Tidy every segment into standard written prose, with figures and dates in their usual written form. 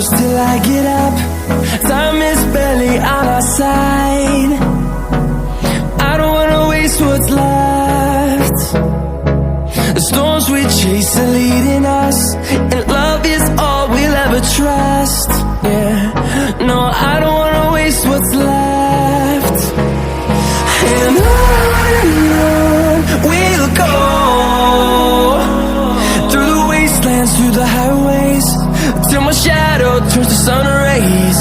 push till I get up. Time is barely on our side. I don't wanna waste what's left. The storms we chase are leading us, and love is all we'll ever trust. Yeah, no, I don't wanna waste what's left. And on we'll go, through the wastelands, through the highways, till my shadow turns to sun rays.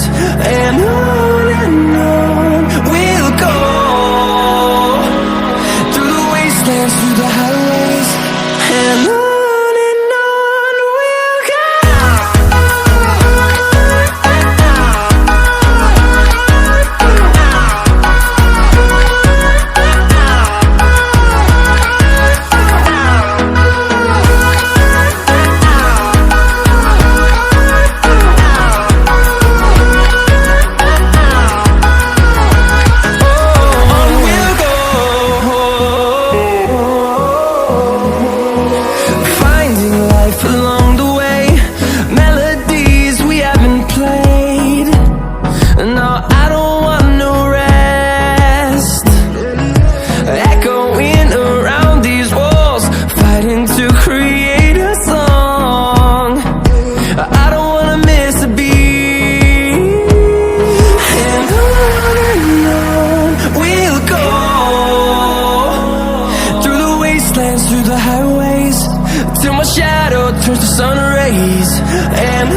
And on we'll go, through the wastelands, through the highways, and on we'll go. Along the way, melodies we haven't played. No, I don't want no rest. Echoing around these walls, fighting to create a song. I don't wanna miss a beat. And on we'll go, through the wastelands, through the highways, till my shadow turns to sun rays. And